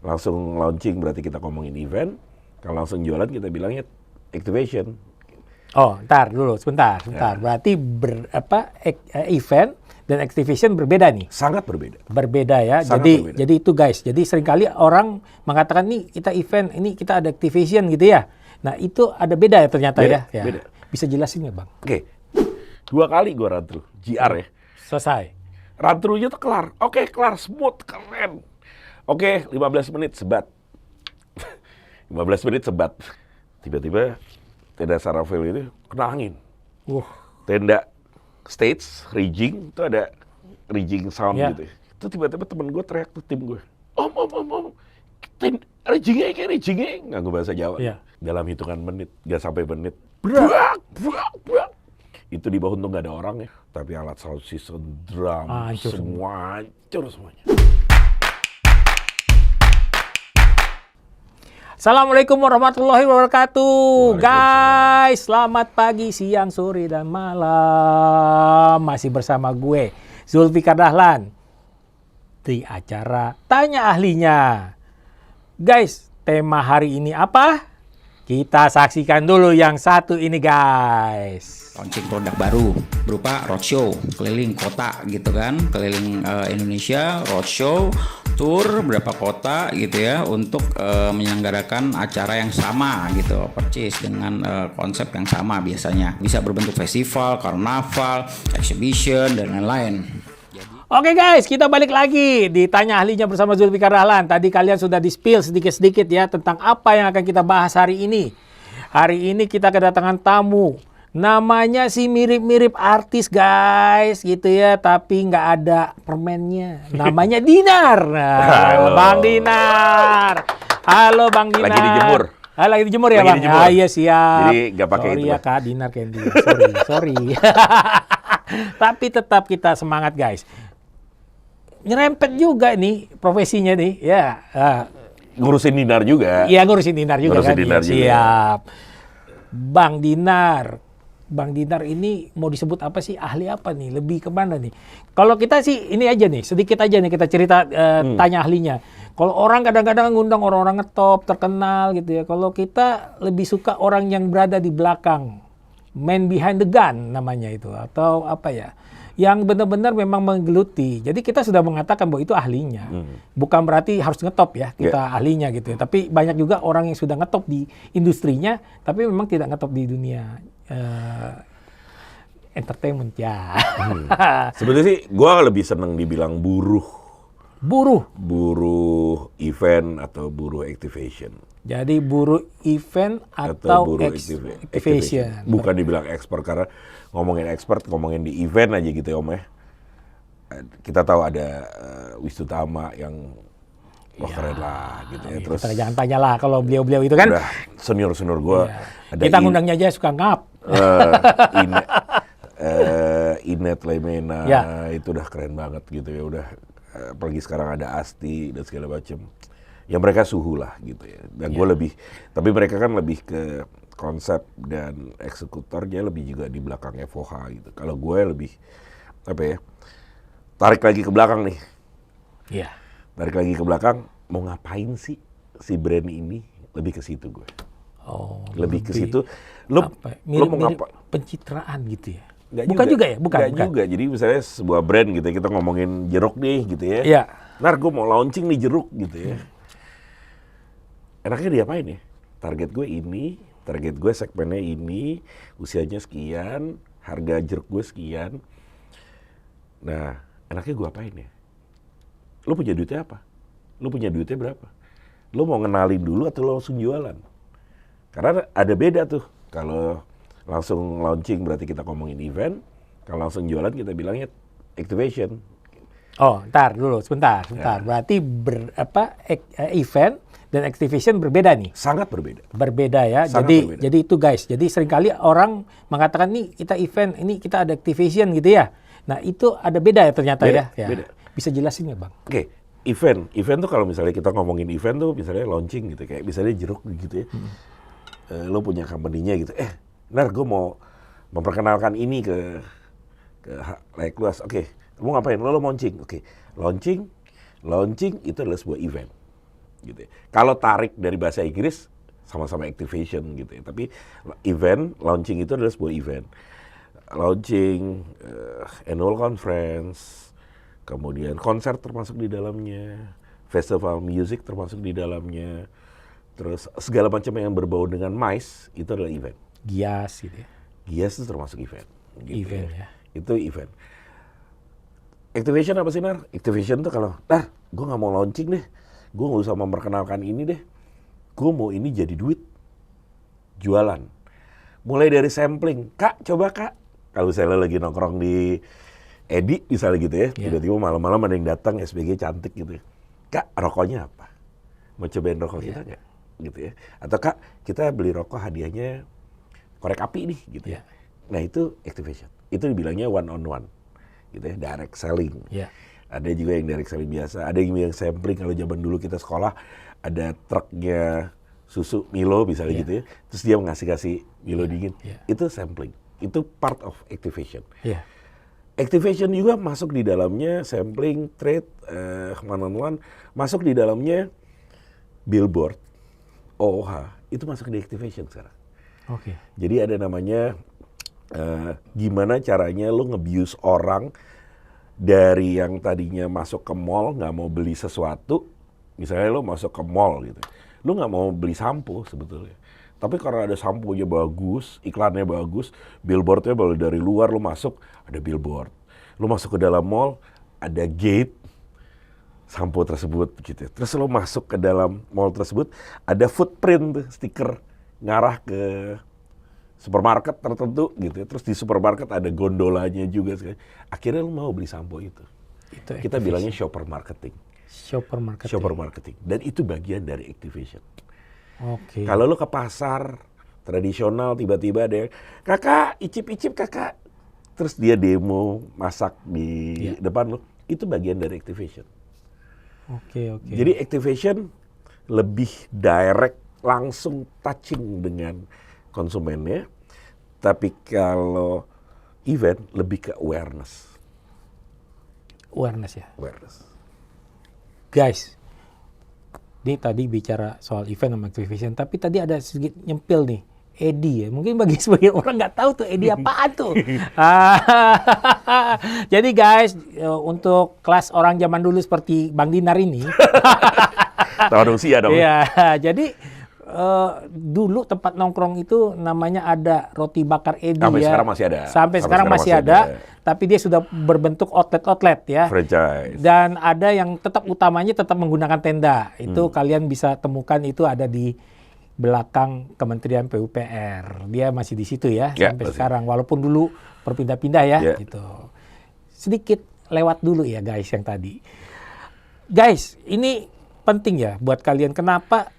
langsung launching berarti kita ngomongin event. Kalau langsung jualan kita bilangnya activation. Oh, ntar dulu, sebentar. Ya. Berarti event dan activation berbeda nih. Sangat berbeda. Berbeda ya. Sangat berbeda. Jadi itu guys. Jadi seringkali orang mengatakan nih kita event, ini kita ada activation gitu ya. Nah itu ada beda ya ternyata Beda, ya. beda. Bisa jelasin nggak Bang? Oke. 2 kali gue run through GR ya. Selesai. Run through-nya tuh kelar. Oke, kelar, smooth, keren. Oke, 15 menit sebat. 15 menit sebat. Tiba-tiba tenda Saravel itu kena angin. Tenda stage, rigging, itu ada rigging sound gitu. Itu tiba-tiba temen gue teriak tuh tim gue. Om. Riggingnya, nggak bahasa Jawa. Dalam hitungan menit, nggak sampai menit. Brak. Itu di bawah untung nggak ada orang ya. Tapi alat sound system, drum, semua hancur semuanya. Assalamualaikum warahmatullahi wabarakatuh. Guys, selamat pagi, siang, sore, dan malam. Masih bersama gue, Zulfikar Dahlan, di acara Tanya Ahlinya. Guys, tema hari ini apa? Kita saksikan dulu yang satu ini guys. Launching produk baru berupa roadshow keliling kota gitu kan, keliling Indonesia, roadshow, tour beberapa kota gitu ya untuk menyelenggarakan acara yang sama gitu, purchase dengan konsep yang sama biasanya. Bisa berbentuk festival, karnaval, exhibition dan lain-lain. Oke guys, kita balik lagi di Tanya Ahlinya bersama Zulfikar Dahlan. Tadi kalian sudah di-spill sedikit-sedikit ya tentang apa yang akan kita bahas hari ini. Hari ini kita kedatangan tamu. Namanya sih mirip-mirip artis guys gitu ya, tapi nggak ada permennya. Namanya Dinar. Nah, Bang Dinar. Halo Bang Dinar. Lagi dijemur. Lagi dijemur ya Bang? Dijemur. Iya siap. Jadi nggak pakai sorry itu. Ya Kak Dinar Candy. Sorry. Tapi tetap kita semangat guys. Nyerempet juga nih profesinya nih. Ya. Ngurusin Dinar juga. Iya ngurusin Dinar juga ngurusin kan. Dinar juga. Siap. Bang Dinar. Bang Dinar ini mau disebut apa sih? Ahli apa nih? Lebih kemana nih? Kalau kita sih ini aja nih, sedikit aja nih kita cerita tanya ahlinya. Kalau orang kadang-kadang ngundang orang-orang ngetop, terkenal gitu ya. Kalau kita lebih suka orang yang berada di belakang. Man behind the gun namanya itu. Atau apa ya. Yang benar-benar memang menggeluti. Jadi kita sudah mengatakan bahwa itu ahlinya. Bukan berarti harus ngetop ya kita ahlinya gitu ya. Tapi banyak juga orang yang sudah ngetop di industrinya, tapi memang tidak ngetop di dunia entertainment ya. Sebenarnya sih gue lebih seneng dibilang buruh event atau buruh activation. Jadi buruh event atau buruh activation. Bukan dibilang expert, karena ngomongin expert, ngomongin di event aja gitu ya Om ya. Kita tahu ada Wisutama yang keren lah gitu ya. Terus jangan tanya lah kalau beliau-beliau itu kan. Udah senior gue. Kita ngundangnya aja suka ngap. Inet Lemena itu udah keren banget gitu ya. Udah apalagi sekarang ada Asti dan segala macam. Ya mereka suhu lah gitu ya. Dan gue lebih, tapi mereka kan lebih ke konsep dan eksekutornya lebih juga di belakang FOH gitu. Kalau gue lebih tarik lagi ke belakang nih. Iya. Tarik lagi ke belakang, mau ngapain sih si brand ini? Lebih ke situ gue. Lebih ke situ. Lo mau ngapain? Pencitraan gitu ya. Bukan juga ya? Bukan. juga. Jadi misalnya sebuah brand gitu ya, kita ngomongin jeruk nih gitu ya. Iya. Ntar gue mau launching nih jeruk gitu ya. Enaknya diapain ya? Target gue ini, target gue segmennya ini, usianya sekian, harga jeruk gue sekian. Nah, enaknya gue apain ya? Lo punya duitnya apa? Lo punya duitnya berapa? Lo mau ngenalin dulu atau lo langsung jualan? Karena ada beda tuh. Kalau langsung launching berarti kita ngomongin event. Kalau langsung jualan kita bilangnya activation. Ntar dulu, sebentar. Berarti event dan activation berbeda nih. Sangat berbeda. Berbeda ya. Jadi itu guys. Jadi seringkali orang mengatakan nih kita event, ini kita ada activation gitu ya. Nah itu ada beda ya ternyata ya. Beda. Bisa jelasin nggak Bang? Oke, event tuh kalau misalnya kita ngomongin event tuh misalnya launching gitu, kayak misalnya jeruk gitu ya. Lo punya company-nya gitu. Ntar gue mau memperkenalkan ini ke layak luas. Oke, kamu ngapain? Lo launching. Oke, launching itu adalah sebuah event. gitu ya. Kalau tarik dari bahasa Inggris sama-sama activation gitu ya. Tapi event, launching itu adalah sebuah event. Launching, annual conference, kemudian konser termasuk di dalamnya, festival music termasuk di dalamnya, terus segala macam yang berbau dengan MICE itu adalah event. Gias gitu ya. Gias itu termasuk event. Gitu Event ya. Itu event. Activation apa sih, Nar? Activation tuh kalau, gue nggak mau launching deh, gue nggak usah memperkenalkan ini deh, gue mau ini jadi duit, jualan. Mulai dari sampling, Kak, coba Kak. Kalau saya lagi nongkrong di Edi, misalnya gitu ya, tiba-tiba malam-malam ada yang datang, SBG cantik gitu ya. Kak, rokoknya apa? Mau cobain rokok kita nggak? Gitu ya. Atau Kak, kita beli rokok hadiahnya korek api nih, gitu ya. Nah itu activation. Itu dibilangnya one on one. Gitu ya, direct selling. Ada juga yang direct selling biasa, ada yang sampling. Kalau zaman dulu kita sekolah ada truknya susu Milo misalnya gitu ya, terus dia ngasih Milo dingin, itu sampling, itu part of activation. Activation juga masuk di dalamnya sampling, trade, one on one, masuk di dalamnya billboard, OOH, itu masuk di activation sekarang. Jadi ada namanya gimana caranya lu nge-abuse orang dari yang tadinya masuk ke mall nggak mau beli sesuatu, misalnya lu masuk ke mall gitu, lu nggak mau beli sampo sebetulnya, tapi karena ada samponya bagus, iklannya bagus, billboardnya baru dari luar, lu masuk ada billboard, lu masuk ke dalam mall ada gate sampo tersebut gitu, terus lu masuk ke dalam mall tersebut ada footprint tuh, stiker ngarah ke supermarket tertentu gitu ya. Terus di supermarket ada gondolanya juga. Akhirnya lu mau beli sampo itu. Kita bilangnya shopper marketing. Shopper marketing. Dan itu bagian dari activation. Kalau lu ke pasar tradisional tiba-tiba ada yang, kakak icip-icip kakak. Terus dia demo masak di depan lu. Itu bagian dari activation. Jadi activation lebih direct, langsung touching dengan konsumennya. Tapi kalau event lebih ke awareness. Awareness ya. Awareness. Guys, ini tadi bicara soal event sama activation, tapi tadi ada sedikit nyempil nih, Edi ya. Mungkin bagi sebagian orang nggak tahu tuh Edi apaan tuh. Jadi guys, untuk kelas orang zaman dulu seperti Bang Dinar ini. Tahun usia dong. Iya, jadi dulu tempat nongkrong itu namanya ada Roti Bakar Edi. Sampai ya. sekarang masih ada. Sampai sekarang masih ada, tapi dia sudah berbentuk outlet ya. Franchise. Dan ada yang tetap utamanya tetap menggunakan tenda. Itu kalian bisa temukan, itu ada di belakang Kementerian PUPR. Dia masih di situ ya sampai sekarang. Walaupun dulu berpindah-pindah ya gitu. Sedikit lewat dulu ya guys yang tadi. Guys, ini penting ya buat kalian. Kenapa?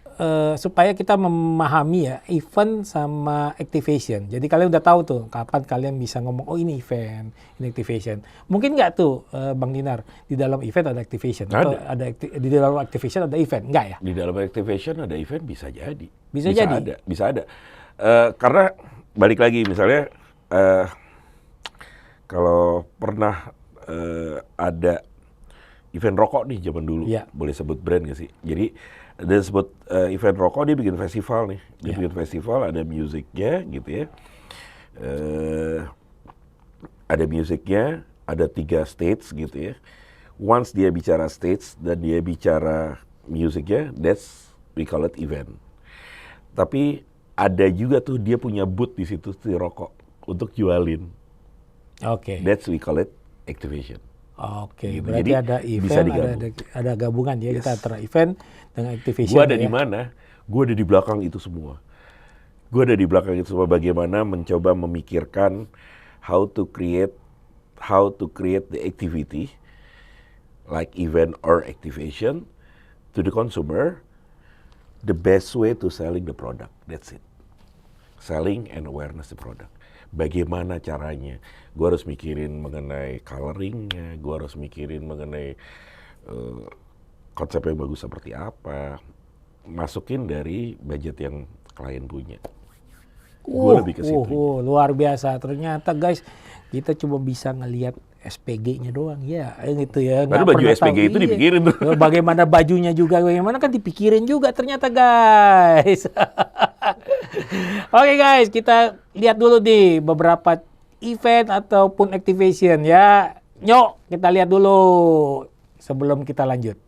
Supaya kita memahami ya event sama activation. Jadi kalian udah tahu tuh kapan kalian bisa ngomong, oh ini event, ini activation. Mungkin nggak tuh Bang Dinar, di dalam event ada activation? Atau di dalam activation ada event? Nggak ya? Di dalam activation ada event bisa jadi. Bisa jadi? Bisa ada. Karena balik lagi misalnya kalau pernah ada event rokok nih zaman dulu, boleh sebut brand nggak sih? Jadi dia sebut event rokok, dia bikin festival nih. Dia bikin festival, ada musiknya gitu ya. Ada musiknya, ada 3 stage gitu ya. Once dia bicara stage dan dia bicara musiknya, we call it event. Tapi ada juga tuh dia punya booth di situ di rokok untuk jualin. That's we call it activation. Gitu. Berarti jadi, ada event, ada gabungan ya kita antara event dengan activation. Gue ada di mana? Gue ada di belakang itu semua. Bagaimana mencoba memikirkan how to create the activity like event or activation to the consumer, the best way to selling the product. That's it. Selling and awareness the product. Bagaimana caranya? Gue harus mikirin mengenai coloringnya, gue harus mikirin mengenai konsep yang bagus seperti apa. Masukin dari budget yang klien punya. Gue lebih ke situ. Luar biasa. Ternyata guys, kita cuma bisa ngelihat SPG-nya doang, ya gitu ya. Padahal Nggak baju pernah SPG tahu, itu dipikirin tuh. Bagaimana bajunya juga, bagaimana kan dipikirin juga ternyata guys. Oke guys, kita lihat dulu nih beberapa event ataupun activation ya. Yuk kita lihat dulu sebelum kita lanjut.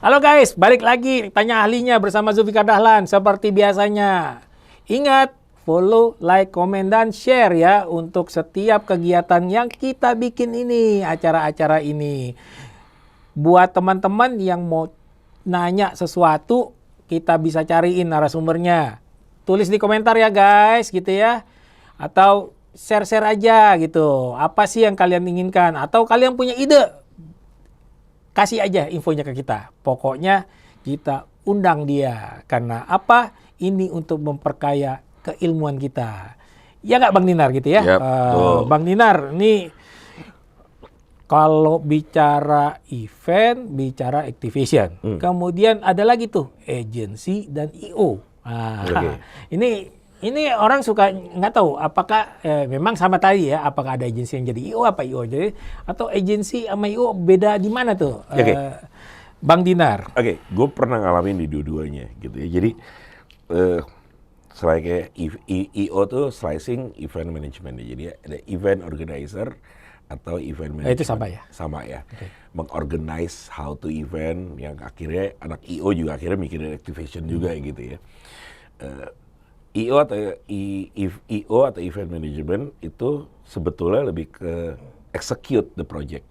Halo guys, balik lagi tanya ahlinya bersama Zulfikar Dahlan seperti biasanya. Ingat, follow, like, komen, dan share ya untuk setiap kegiatan yang kita bikin ini, acara-acara ini. Buat teman-teman yang mau nanya sesuatu, kita bisa cariin narasumbernya. Tulis di komentar ya guys, gitu ya. Atau share-share aja gitu. Apa sih yang kalian inginkan? Atau kalian punya ide? Kasih aja infonya ke kita. Pokoknya kita undang dia. Karena apa? Ini untuk memperkaya keilmuan kita. Ya nggak Bang Dinar gitu ya? Yap, Bang Dinar, ini kalau bicara event, bicara activation. Kemudian ada lagi tuh agency dan IO. Nah, ini orang suka nggak tahu apakah memang sama tadi ya, apakah ada agensi yang jadi IO apa IO jadi atau agensi sama IO beda di mana tuh? Bang Dinar. Oke, gue pernah ngalamin di dua-duanya gitu ya. Jadi selain kayak IO tuh slicing event management. Jadi ada event organizer atau event management. Itu sama ya? Sama ya. Mengorganize how to event yang akhirnya anak IO juga akhirnya mikirin activation juga gitu ya. IO atau event management itu sebetulnya lebih ke execute the project,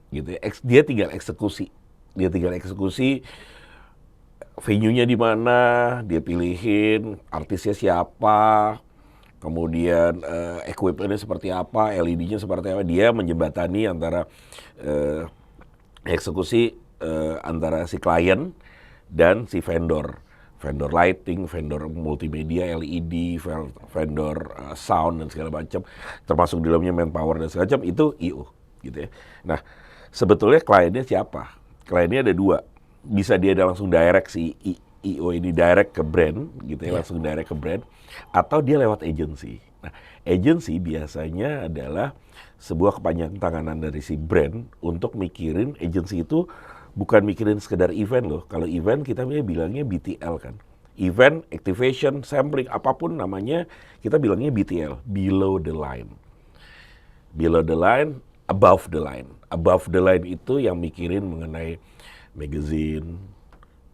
gitu ya. Dia tinggal eksekusi, venue-nya di mana, dia pilihin artisnya siapa, kemudian equipment-nya seperti apa, LED-nya seperti apa, dia menjembatani antara eksekusi antara si klien dan si vendor lighting, vendor multimedia, LED, vendor sound dan segala macam, termasuk di dalamnya manpower dan segala macam, itu IO gitu ya. Nah, sebetulnya kliennya siapa? Kliennya ada dua. Bisa dia langsung direct si IO ini direct ke brand gitu ya, langsung direct ke brand, atau dia lewat agency. Nah, agency biasanya adalah sebuah kepanjangan tanganan dari si brand untuk mikirin agency itu. Bukan mikirin sekedar event loh. Kalau event kita bilangnya BTL kan. Event, activation, sampling, apapun namanya, kita bilangnya BTL. Below the line. Below the line, above the line. Above the line itu yang mikirin mengenai magazine,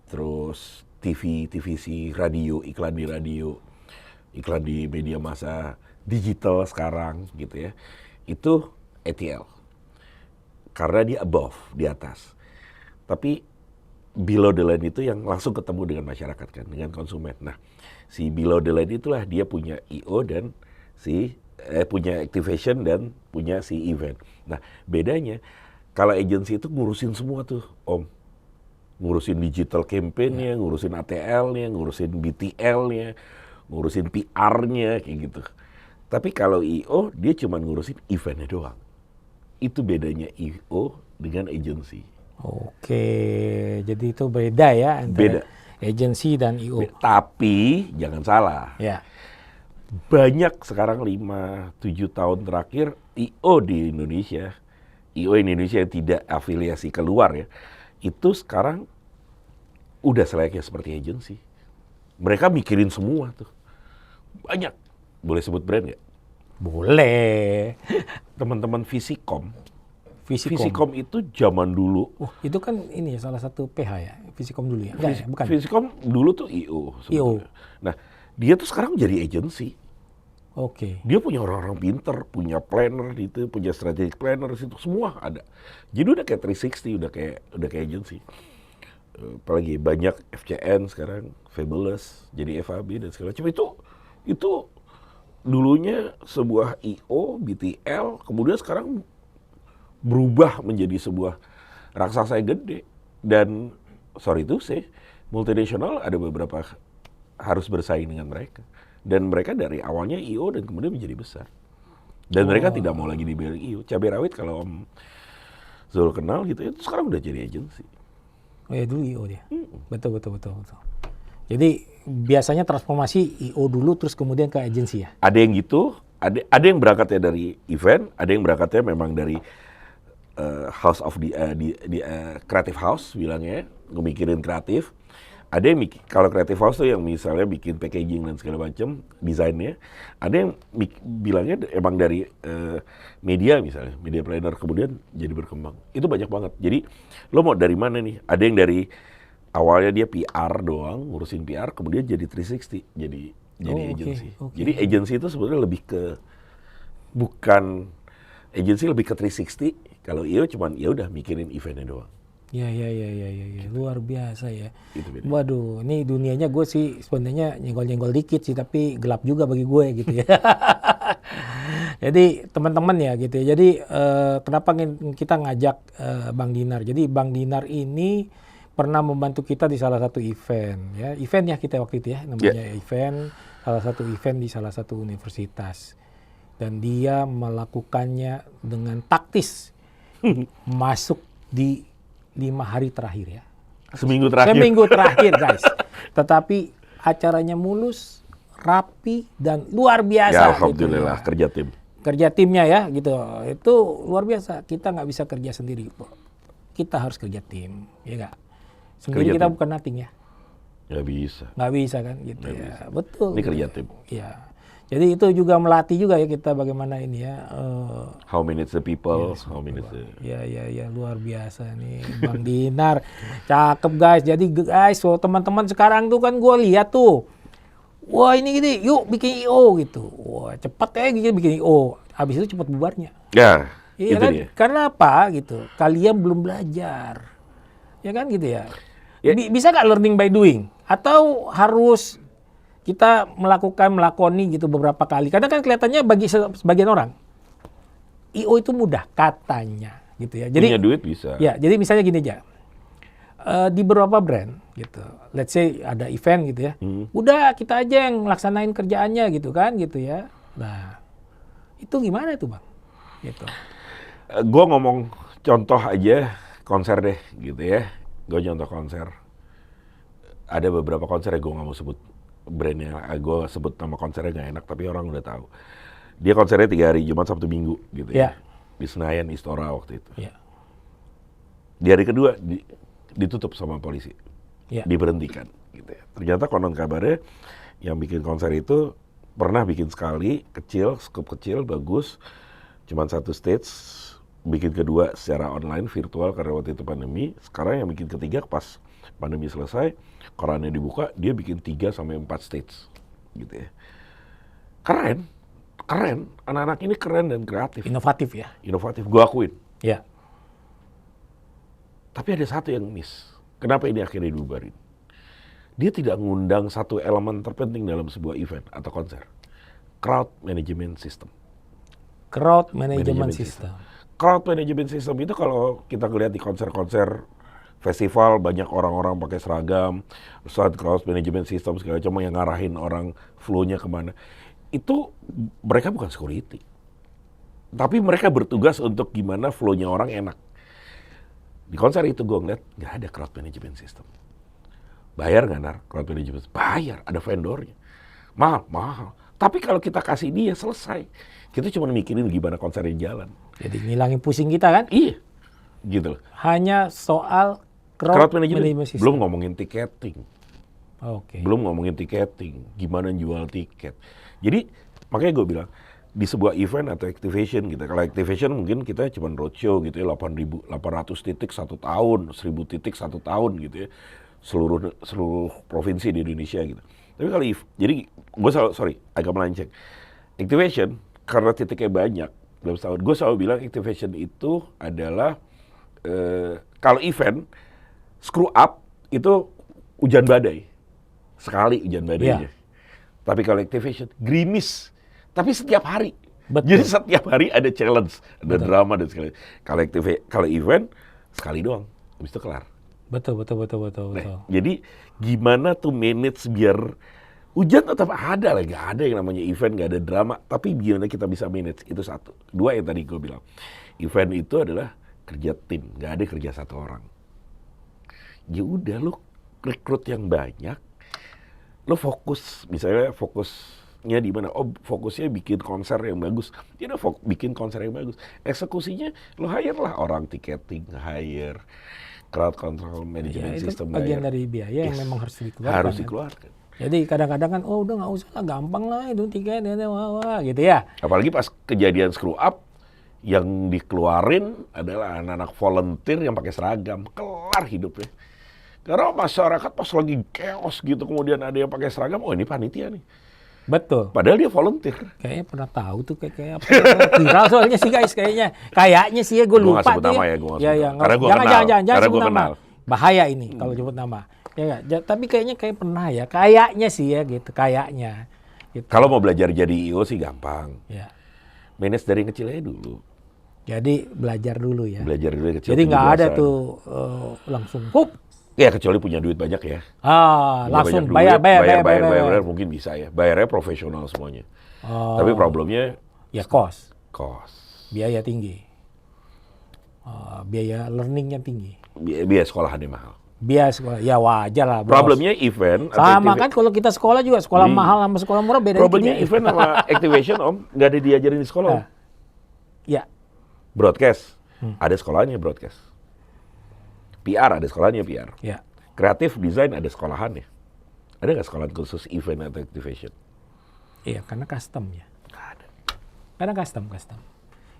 terus TV, TVC, radio, iklan di radio, iklan di media massa, digital sekarang gitu ya. Itu ATL. Karena dia above, di atas. Tapi below the line itu yang langsung ketemu dengan masyarakat kan, dengan konsumen. Nah, si below the line itulah dia punya IO dan punya activation dan punya si event. Nah, bedanya kalau agency itu ngurusin semua tuh, Om. Ngurusin digital campaign-nya, ngurusin ATL-nya, ngurusin BTL-nya, ngurusin PR-nya kayak gitu. Tapi kalau IO dia cuma ngurusin event-nya doang. Itu bedanya IO dengan agency. Oke, jadi itu beda ya antara agensi dan IO. Tapi jangan salah. Ya. Banyak sekarang 5-7 tahun terakhir IO di Indonesia yang tidak afiliasi keluar ya, itu sekarang udah selayaknya seperti agensi. Mereka mikirin semua tuh. Banyak. Boleh sebut brand nggak? Boleh. Teman-teman Visicom Visicom itu zaman dulu. Itu kan ini salah satu PH ya, Visicom dulu ya? Enggak, bukan. Visicom dulu tuh IO. IO. Nah, dia tuh sekarang jadi agency. Oke. Dia punya orang-orang pinter, punya planner itu, punya strategic planner itu semua ada. Jadi udah kayak 360, udah kayak agency. Apalagi banyak FCN sekarang, Fabulous, jadi FAB dan segala macam itu dulunya sebuah IO, BTL, kemudian sekarang berubah menjadi sebuah raksasa yang gede. Dan sorry to say, multinasional ada beberapa harus bersaing dengan mereka. Dan mereka dari awalnya IO dan kemudian menjadi besar. Dan mereka tidak mau lagi dibilang IO. Cabai rawit kalau Zul kenal gitu, itu sekarang udah jadi agensi. Oh ya dulu IO dia. Betul. Jadi biasanya transformasi IO dulu terus kemudian ke agensi ya. Ada yang gitu, ada yang berangkatnya dari event, ada yang berangkatnya memang dari house of creative house bilangnya, ngemikirin kreatif. Ada yang kalau creative house tuh yang misalnya bikin packaging dan segala macam, desainnya. Ada yang bilangnya emang dari media misalnya, media planner kemudian jadi berkembang. Itu banyak banget. Jadi lo mau dari mana nih? Ada yang dari awalnya dia PR doang, ngurusin PR, kemudian jadi 360, jadi agency. Okay. Jadi agency itu sebenarnya lebih ke agency lebih ke 360. Kalau IO cuman ya udah mikirin eventnya doang. Ya. Luar biasa ya. Itu beda. Waduh, ini dunianya gue sih sebenarnya nyenggol-nyenggol dikit sih, tapi gelap juga bagi gue gitu ya. Jadi teman-teman ya gitu ya. Jadi kenapa kita ngajak Bang Dinar? Jadi Bang Dinar ini pernah membantu kita di salah satu event ya. Event ya kita waktu itu ya, namanya event, salah satu event di salah satu universitas. Dan dia melakukannya dengan taktis. Masuk di 5 hari terakhir ya. Seminggu terakhir guys. Tetapi acaranya mulus, rapi dan luar biasa. Ya alhamdulillah gitu, kerja tim. Kerja timnya ya gitu. Itu luar biasa. Kita nggak bisa kerja sendiri. Kita harus kerja tim, ya nggak? Sendiri Kerja kita tim. bukan nothing ya. Nggak bisa. Nggak bisa kan gitu Nggak ya. bisa. Betul. Ini kerja tim. Ya. Jadi itu juga melatih juga ya kita bagaimana ini ya. How minutes the people, how minutes the... Ya luar biasa nih Bang Dinar. Cakep guys. Jadi guys, so, teman-teman sekarang tuh kan gue lihat tuh. Wah ini gini, yuk bikin IO gitu. Wah cepat ya gitu bikin IO. Habis itu cepat bubarnya. Ya, Iya itu kan? dia. Karena apa gitu? Kalian belum belajar. Ya kan gitu ya. Ya. Bisa nggak learning by doing? Atau harus kita melakoni gitu beberapa kali? Karena kan kelihatannya bagi sebagian orang IO itu mudah katanya gitu ya. Jadi Punya duit bisa. ya, jadi misalnya gini aja. Di beberapa brand gitu. Let's say ada event gitu ya. Udah kita aja yang laksanain kerjaannya gitu kan gitu ya. Nah, itu gimana tuh, Bang? Gitu. Gue ngomong contoh aja konser deh gitu ya. Gue contoh konser. Ada beberapa konser yang gue nggak mau sebut brandnya. Gue sebut nama konsernya nggak enak tapi orang udah tahu. Dia konsernya 3 hari, Jumat, Sabtu, Minggu gitu ya. Di Senayan, Istora waktu itu. Ya. Di hari kedua ditutup sama polisi. Ya. Diberhentikan gitu ya. Ternyata konon kabarnya yang bikin konser itu pernah bikin sekali, kecil, skup kecil, bagus. Cuman 1 stage, bikin kedua secara online, virtual karena waktu itu pandemi. Sekarang yang bikin ketiga pas pandemi selesai, korannya dibuka, dia bikin 3 sampai 4 stage gitu ya. Keren. Anak-anak ini keren dan kreatif. Inovatif ya. Inovatif, gue akuin. Ya. Tapi ada satu yang miss. Kenapa ini akhirnya dibubarin? Dia tidak ngundang satu elemen terpenting dalam sebuah event atau konser. Crowd management system. Crowd management system. Crowd management system itu kalau kita lihat di konser-konser festival, banyak orang-orang pakai seragam, saat crowd management system segala macam yang ngarahin orang flow-nya kemana. Itu mereka bukan security. Tapi mereka bertugas untuk gimana flow-nya orang enak. Di konser itu gue ngeliat nggak ada crowd management system. Bayar nggak Nar crowd management? Bayar, ada vendornya. Mahal. Tapi kalau kita kasih dia selesai. Kita cuma mikirin gimana konsernya jalan. Jadi ngilangin pusing kita kan? Iya, gitu loh. Hanya soal Crowd management, system. belum ngomongin tiketing. Oke. Belum ngomongin tiketing, gimana jual tiket. Jadi makanya gue bilang di sebuah event atau activation gitu. Kalau activation mungkin kita cuma roadshow gitu ya, 800 titik 1 tahun, 1000 titik 1 tahun gitu ya. Seluruh provinsi di Indonesia gitu. Tapi kalau jadi gue agak melenceng. Activation karena titiknya banyak dalam setahun. Gue selalu bilang activation itu adalah kalau event screw up itu hujan badai. Sekali hujan badainya. Tapi kalau activation gerimis. Tapi setiap hari. Betul. Jadi setiap hari ada challenge, ada drama dan segala. Kalau event sekali doang, habis itu kelar. Betul. Nah, jadi gimana tuh manage biar hujan tetap ada lah, nggak ada yang namanya event, nggak ada drama. Tapi gimana kita bisa manage, itu satu. 2 yang tadi gue bilang, event itu adalah kerja tim, nggak ada kerja satu orang. Ya udah lu rekrut yang banyak, lu fokus, misalnya fokusnya di mana? Oh, fokusnya bikin konser yang bagus. Ya udah bikin konser yang bagus. Eksekusinya lu hire lah orang tiketing, hire crowd control, management itu system, bagian hire. dari biaya yang Yes. memang harus dikeluarkan. Harus kan. dikeluarkan. Jadi kadang-kadang kan, oh udah nggak usah lah, gampang lah itu tiket, wah, gitu ya. Apalagi pas kejadian screw up, yang dikeluarin adalah anak-anak volunteer yang pakai seragam. Kelar hidupnya. Karena masyarakat pas lagi chaos gitu, kemudian ada yang pakai seragam, oh ini panitia nih. Betul. Padahal dia volunteer. Kayaknya pernah tahu tuh kayak apa. Viral soalnya sih guys kayaknya. Kayaknya sih ya gue Gua nggak lupa sebut tuh nama ya. ya, gua nggak Ya, sebut ya, nama. Karena gua jangan, kenal. jangan Karena sebut gua nama. kenal. Bahaya ini kalau sebut nama. Ya nggak? Tapi kayaknya kayak pernah ya. Kayaknya sih ya gitu. Kayaknya. Gitu. Kalau mau belajar jadi IO sih gampang. Ya. Manage dari kecil aja dulu. Jadi belajar dulu ya. Belajar dari kecil. Jadi nggak ada penjelasan. tuh langsung hup. Ya kecuali punya duit banyak ya. Ah, Punya langsung banyak bayar. duit, bayar mungkin bisa ya. Bayarnya profesional semuanya. Oh, Tapi problemnya ya cost. cost. Biaya tinggi. Biaya learningnya tinggi. Biaya sekolahannya mahal. Biaya sekolah, ya wajar lah. Bos. Problemnya event. atau Sama activi- kan kalau kita sekolah juga, sekolah mahal sama sekolah murah beda Problemnya dikit ya. event sama activation om, nggak ada diajarin di sekolah. Om. Nah. Ya, Broadcast, ada sekolahnya broadcast. PR ada sekolahnya PR. ya. Kreatif design ada sekolahannya. Ada nggak sekolah khusus event atau activation? Iya, karena custom ya. Nggak ada. Karena custom.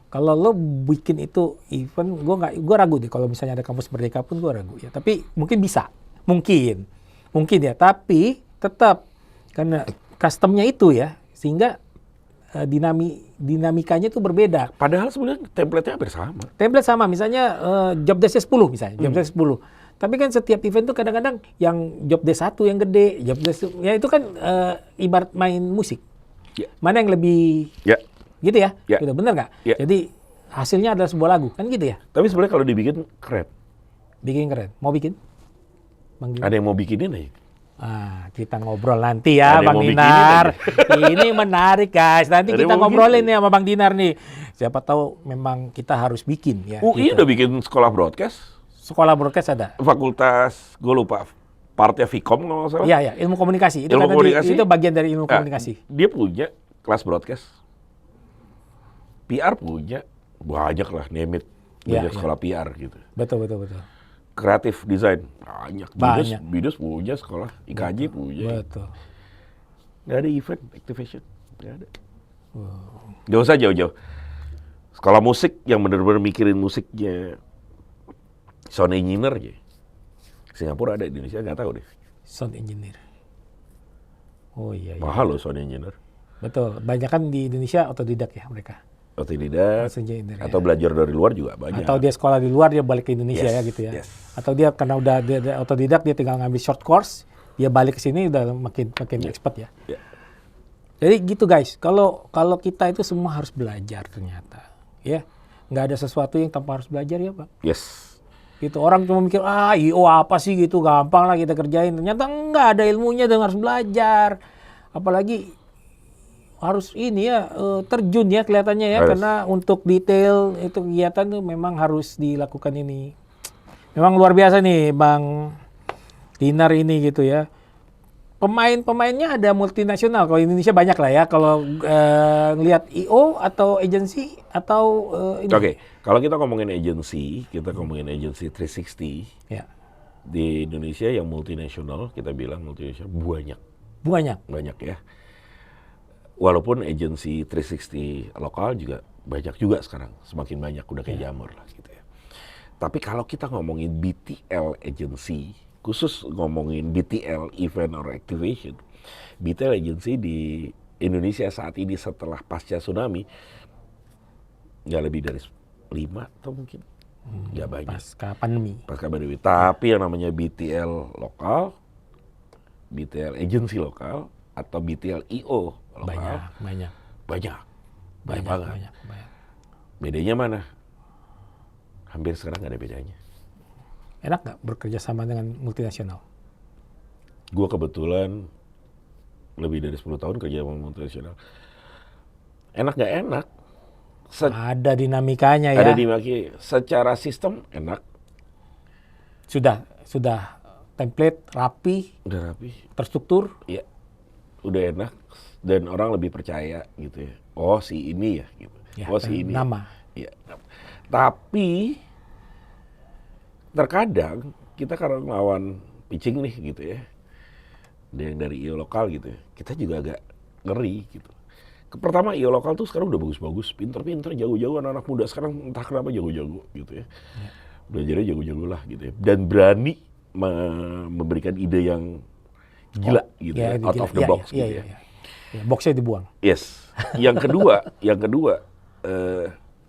Kalau lo bikin itu event, gue ragu deh kalau misalnya ada kampus Merdeka pun gue ragu ya. Tapi mungkin bisa, mungkin ya. Tapi tetap karena customnya itu ya, sehingga dinamikanya itu berbeda. Padahal sebenarnya template-nya hampir sama. Template sama, misalnya job desk 10 misalnya, job desk 10. Tapi kan setiap event tuh kadang-kadang yang job desk 1 yang gede, job desk ya itu kan ibarat main musik. Ya. Mana yang lebih Ya. gitu ya? Ya. Gitu, bener nggak? Ya. Jadi hasilnya adalah sebuah lagu, kan gitu ya? Tapi sebenarnya kalau dibikin keren. Bikin keren. Mau bikin? Bang Dinar? Ada yang mau bikinin aja. Kita ngobrol nanti ya, Ada yang Bang mau Dinar. Ini menarik guys. Nanti Ada yang kita mau ngobrolin bikin. nih sama Bang Dinar nih. Siapa tahu memang kita harus bikin ya. UI gitu. udah bikin sekolah broadcast. Sekolah broadcast ada. Fakultas, gue lupa, partnya Vkom kalau nggak salah. Iya, ya, ilmu komunikasi. Itu Ilmu karena komunikasi. itu bagian dari ilmu Nah, komunikasi. dia punya kelas broadcast. PR punya, banyak lah, name it. Ya, Banyak ya. sekolah PR gitu. Betul. Kreatif design, banyak. Banyak. BIDUS punya sekolah, IKJ punya. Betul. Nggak ada event, activation. Nggak ada. Nggak usah jauh-jauh. Sekolah musik yang benar-benar mikirin musiknya sound engineer aja. Singapura ada, Indonesia nggak tahu deh. Sound engineer. Oh iya. Mahal loh sound engineer. Betul. Banyak kan di Indonesia otodidak ya mereka. Otodidak, Sound engineer, atau belajar dari luar juga banyak. Atau dia sekolah di luar dia balik ke Indonesia Yes, ya gitu ya. yes. Atau dia karena udah dia otodidak dia tinggal ngambil short course, dia balik ke sini udah makin expert ya. Ya. Jadi gitu guys, kalau kita itu semua harus belajar ternyata, ya. Nggak ada sesuatu yang tanpa harus belajar ya, Pak. Yes. Gitu orang cuma mikir IO apa sih gitu, gampang lah kita kerjain. Ternyata nggak ada ilmunya dan harus belajar. Apalagi harus ini ya terjun ya kelihatannya ya, Harus. karena untuk detail itu kegiatan tuh memang harus dilakukan ini. Memang luar biasa nih Bang Dinar ini gitu ya. Pemain-pemainnya ada multinasional. Kalau Indonesia banyak lah ya. Kalau ngelihat IO atau agency atau ini. Oke, kalau kita ngomongin agency, kita ngomongin agency 360 Ya, di Indonesia yang multinasional, kita bilang multinasional banyak. banyak ya. Walaupun agency 360 lokal juga banyak juga sekarang, semakin banyak udah kayak jamur lah gitu ya. Tapi kalau kita ngomongin BTL agency, khusus ngomongin BTL event or activation, BTL agency di Indonesia saat ini setelah pasca tsunami nggak lebih dari 5 atau mungkin nggak banyak Pasca pandemi. pasca pandemi. Tapi yang namanya BTL lokal, BTL agency lokal atau BTL IO lokal Banyak. banyak banget. Banyak. Bedanya mana? Hampir sekarang nggak ada bedanya. Enak nggak bekerja sama dengan multinasional? Gue kebetulan lebih dari 10 tahun kerja sama multinasional. Enak nggak enak? Ada dinamikanya ya. Ada dinamika. Secara sistem enak, Sudah template rapi, udah rapi, terstruktur. ya, udah enak, dan orang lebih percaya gitu ya. Oh si ini ya, gitu. Ya, Oh si ini. nama. Ya. Tapi terkadang kita karena ngelawan pitching nih gitu ya, yang dari IO lokal gitu ya, kita juga agak ngeri gitu. Pertama IO lokal tuh sekarang udah bagus-bagus, pinter-pinter, jago-jago, anak-anak muda sekarang entah kenapa jago-jago gitu ya. Belajarnya jago-jago lah gitu ya. Dan berani memberikan ide yang gila gitu ya, out of the box gitu ya. Ya, boxnya dibuang. Yes. Yang kedua,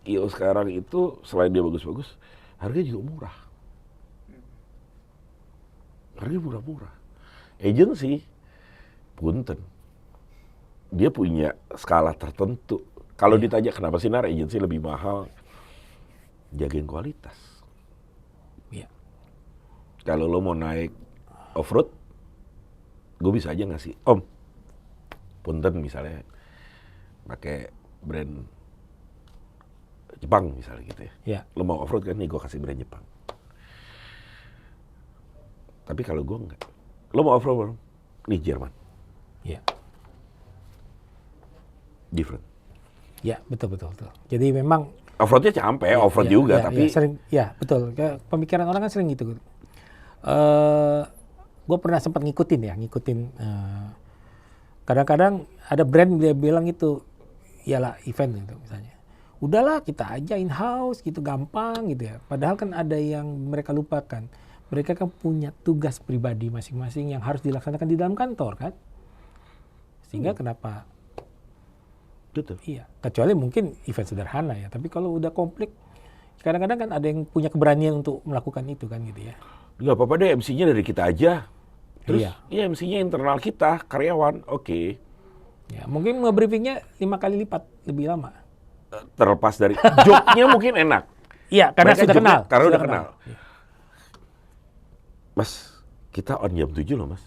IO sekarang itu selain dia bagus-bagus, harganya juga murah. Harganya murah-murah. Agency, punten. Dia punya skala tertentu. Kalau ditanya kenapa sih Nar agency lebih mahal, jagain kualitas. Iya. Kalau lo mau naik off-road, gue bisa aja ngasih, Om, punten misalnya, pakai brand Jepang misalnya gitu ya. Ya. Lo mau off-road kan, nih gue kasih brand Jepang. Tapi kalau gue enggak, lo mau off-road, nih Jerman, Ya. different. Ya, betul. Jadi memang Off-roadnya capek, off-road juga, tapi sering, ya betul. Kayak pemikiran orang kan sering gitu. Gue pernah sempat ngikutin. Kadang-kadang ada brand dia bilang itu, iyalah event gitu misalnya. Udahlah kita aja in-house gitu, gampang gitu ya. Padahal kan ada yang mereka lupakan. Mereka kan punya tugas pribadi masing-masing yang harus dilaksanakan di dalam kantor kan. Sehingga kenapa? betul. Iya, kecuali mungkin event sederhana ya. Tapi kalau udah komplit, kadang-kadang kan ada yang punya keberanian untuk melakukan itu kan gitu ya. Nggak apa-apa deh, MC-nya dari kita aja. Terus, Iya. ya MC-nya internal kita, karyawan, oke. Ya, mungkin nge-briefingnya 5 kali lipat lebih lama. Terlepas dari joke-nya mungkin enak. Iya, karena Mereka sudah joke-nya- kenal. Karena udah kenal. Iya. Mas, kita on jam 7 loh mas.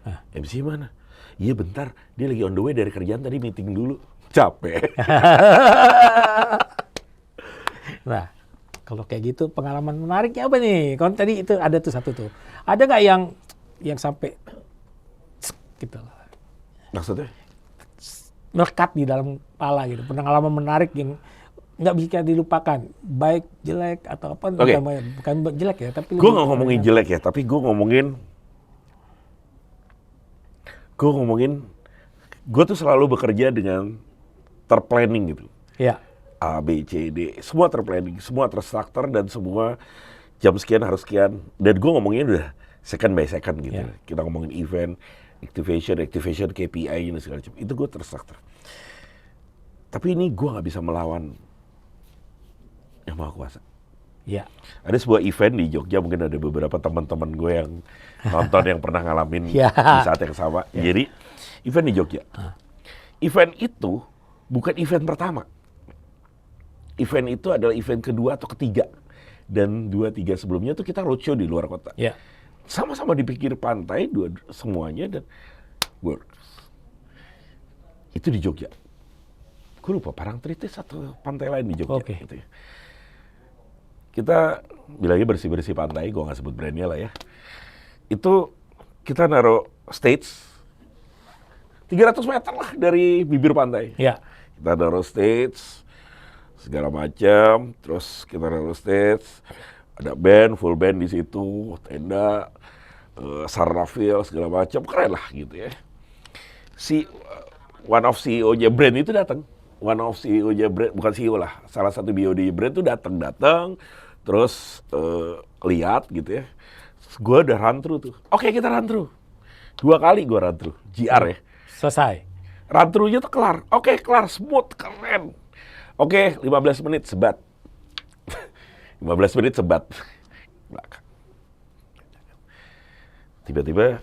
Hah? MC mana? Iya bentar, dia lagi on the way dari kerjaan tadi meeting dulu. Capek. Nah, kalau kayak gitu pengalaman menariknya apa nih? Kalau tadi itu ada tuh satu tuh. Ada nggak yang sampai gitu Maksudnya? melekat di dalam kepala gitu. Pengalaman menarik yang nggak bisa dilupakan, baik jelek atau apa? Oke. Bukan jelek ya, tapi Gue nggak ngomongin jelek ya, tapi gue ngomongin gue tuh selalu bekerja dengan terplanning gitu. Ya, A, B, C, D, semua terplanning, semua terstruktur dan semua jam sekian harus sekian. Dan gue ngomongin udah second by second gitu. Ya. Kita ngomongin event, activation, KPI dan segala macam. Itu gue terstruktur. Tapi ini gue nggak bisa melawan yang Maha Kuasa. ya, Ada sebuah event di Jogja, mungkin ada beberapa teman-teman gue yang nonton yang pernah ngalamin Ya. di saat yang sama. Jadi event di Jogja. Event itu bukan event pertama. Event itu adalah event kedua atau ketiga. Dan 2-3 sebelumnya tuh kita roadshow di luar kota. ya, Sama-sama di pinggir pantai, semuanya dan works. Itu di Jogja. Gue lupa Parangtritis atau pantai lain di Jogja. Oke. Gitu ya. Kita bilangnya bersih-bersih pantai, gue nggak sebut brandnya lah ya. Itu kita naruh stage 300 meter lah dari bibir pantai. ya, Kita naruh stage segala macam, terus kita naruh stage, ada band, full band di situ, tenda, sarnafil segala macam, keren lah gitu ya. One of CEO-nya brand itu datang. One of CEO-nya brand, bukan CEO lah, salah satu BOD brand itu datang, terus lihat gitu ya. Gue udah run through tuh. Oke, kita run through. 2 kali gue run through, GR ya. selesai. Run through-nya tuh kelar. Oke, kelar, smooth, keren. Oke, 15 menit sebat. 15 menit sebat. Belakang. Tiba-tiba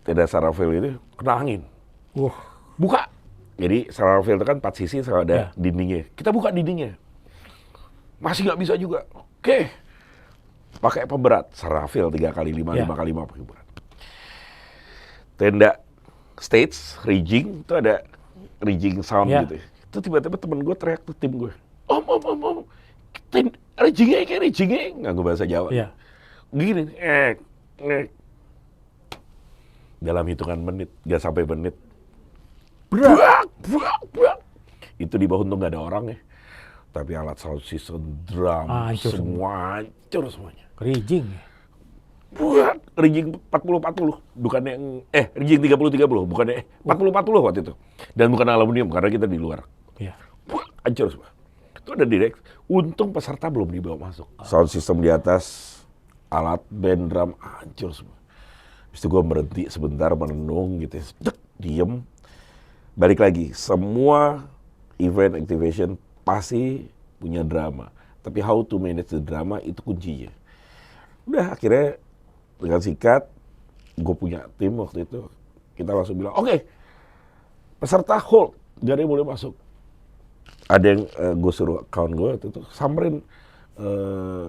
tenda sarafil itu kena angin. Buka. Jadi sarafil itu kan 4 sisi sama ada dindingnya. Kita buka dindingnya. Masih nggak bisa juga. Oke. Pakai pemberat. Sarafil 3 kali 5, 5 kali 5 pakai berat. Tenda stage, rigging, itu ada rigging sound Ya. gitu ya. Itu tiba-tiba temen gue teriak tuh tim gue, om, tim rigging, nggak bahasa Jawa. Iya. Gini, dalam hitungan menit, nggak sampai menit, brak. Itu di bawah untung nggak ada orang ya, tapi alat sound system, drum, Hancur semua hancur semuanya. Rigging. Buat rigging 40-40, bukannya rigging 30-30, bukannya 40-40 waktu itu. Dan bukan aluminium karena kita di luar. Iya. Buat hancur semua. Itu ada direct. Untung peserta belum dibawa masuk. Sound system di atas, alat band drum hancur semua. Habis itu gue berhenti sebentar menenung gitu ya. Diem. Balik lagi, semua event activation pasti punya drama. Tapi how to manage the drama itu kuncinya. Udah akhirnya dengan sikat, gue punya tim waktu itu, kita langsung bilang, oke, peserta hold, gak ada yang boleh masuk. Ada yang gue suruh account gue waktu itu, samperin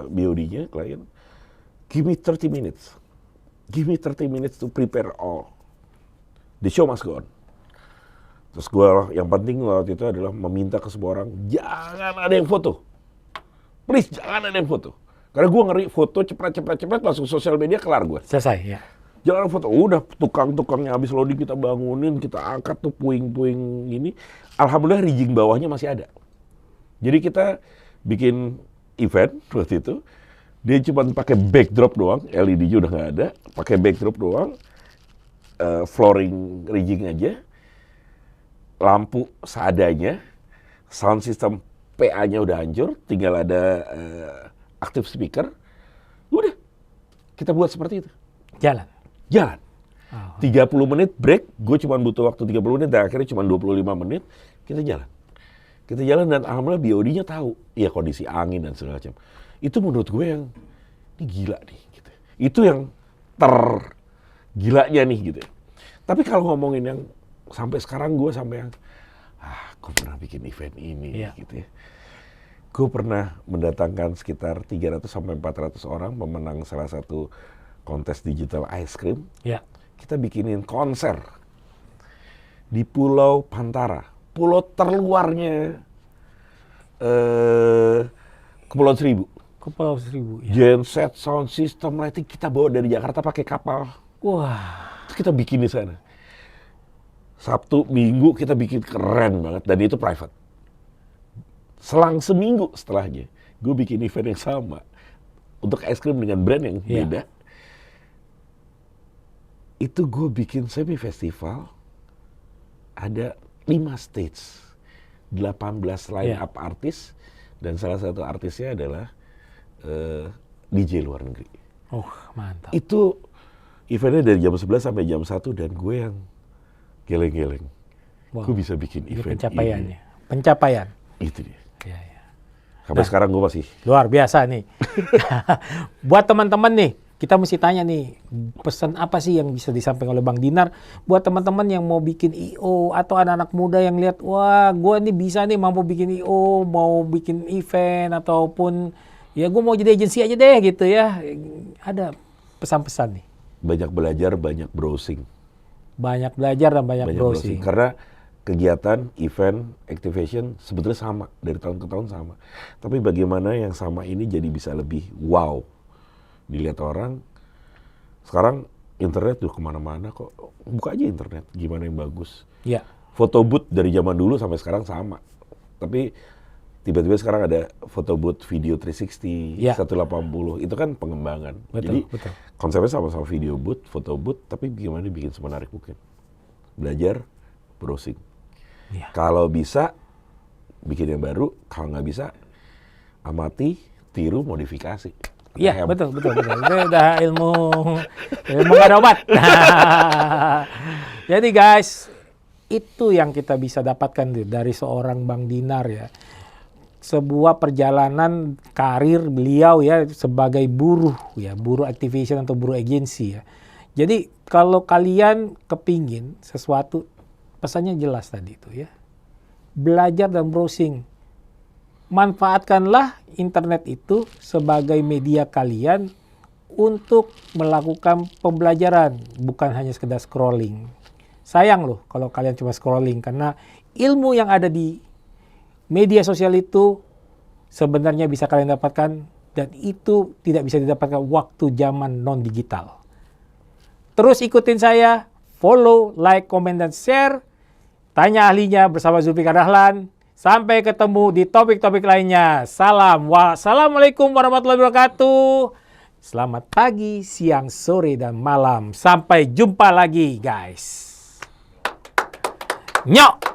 BOD-nya, klien, give me 30 minutes. Give me 30 minutes to prepare all. The show must go on. Terus gue, yang penting waktu itu adalah meminta ke semua orang, jangan ada yang foto. Please, jangan ada yang foto. Karena gue ngeri foto cepet masuk sosial media, kelar gue. Selesai, ya. Jangan foto, udah tukang-tukangnya habis loading kita bangunin, kita angkat tuh puing-puing ini. Alhamdulillah rigging bawahnya masih ada. Jadi kita bikin event waktu itu, dia cuma pakai backdrop doang, LED-nya udah nggak ada, pakai backdrop doang, flooring rigging aja, lampu seadanya, sound system PA-nya udah hancur, tinggal ada active speaker, udah kita buat seperti itu. Jalan. 30 menit break, gue cuma butuh waktu 30 menit, dan akhirnya cuma 25 menit, kita jalan. Kita jalan dan alhamdulillah BOD-nya tahu, ya kondisi angin dan segala macam. Itu menurut gue yang, ini gila nih, gitu. Itu yang tergilanya nih, gitu. Tapi kalau ngomongin yang sampai sekarang gue sampai yang, gue pernah bikin event ini, gitu ya. Gue pernah mendatangkan sekitar 300 sampai 400 orang pemenang salah satu kontes digital ice cream. Ya. Kita bikinin konser di Pulau Pantara, pulau terluarnya Kepulauan Seribu. Kepulauan Seribu, ya. Genset, sound system, lighting, kita bawa dari Jakarta pakai kapal. Wah. Terus kita bikin di sana. Sabtu, Minggu kita bikin keren banget, dan itu private. Selang seminggu setelahnya, gue bikin event yang sama untuk es krim dengan brand yang beda. Itu gue bikin semi festival, ada 5 stage, 18 line up artis, dan salah satu artisnya adalah DJ luar negeri. Oh, mantap. Itu eventnya dari jam 11 sampai jam 1, dan gue yang geleng-geleng. Wow. Gue bisa bikin Ini event pencapaiannya. ini. Pencapaian. Itu dia. Ya. Sampai sekarang gue masih. Luar biasa nih. Buat teman-teman nih, kita mesti tanya nih, pesan apa sih yang bisa disampaikan oleh Bang Dinar buat teman-teman yang mau bikin I.O. atau anak-anak muda yang lihat, wah gue nih bisa nih mampu bikin I.O., mau bikin event, ataupun ya gue mau jadi agensi aja deh gitu ya. Ada pesan-pesan nih? Banyak belajar, banyak browsing. Banyak belajar dan banyak browsing. Karena kegiatan, event, activation sebetulnya sama, dari tahun ke tahun sama. Tapi bagaimana yang sama ini jadi bisa lebih wow dilihat orang. Sekarang internet udah kemana-mana kok. Buka aja internet, gimana yang bagus. Ya. Foto booth dari zaman dulu sampai sekarang sama. Tapi tiba-tiba sekarang ada foto booth video 360, 180. Itu kan pengembangan. Jadi konsepnya sama-sama video booth, foto booth, tapi gimana bikin semenarik mungkin. Belajar, browsing. Ya. Kalau bisa, bikin yang baru. Kalau nggak bisa, amati, tiru, modifikasi. Iya, betul. Itu udah ilmu nggak ada obat. Jadi guys, itu yang kita bisa dapatkan dari seorang Bang Dinar ya. Sebuah perjalanan karir beliau ya sebagai buruh ya, buruh activation atau buruh agensi ya. Jadi kalau kalian kepingin sesuatu, pesannya jelas tadi itu ya. Belajar dan browsing. Manfaatkanlah internet itu sebagai media kalian untuk melakukan pembelajaran, bukan hanya sekedar scrolling. Sayang loh kalau kalian cuma scrolling, karena ilmu yang ada di media sosial itu sebenarnya bisa kalian dapatkan dan itu tidak bisa didapatkan waktu zaman non-digital. Terus ikutin saya, follow, like, komen, dan share. Tanya ahlinya bersama Zulfikar Dahlan. Sampai ketemu di topik-topik lainnya. Salam. Wassalamualaikum warahmatullahi wabarakatuh. Selamat pagi, siang, sore, dan malam. Sampai jumpa lagi, guys. Nyok!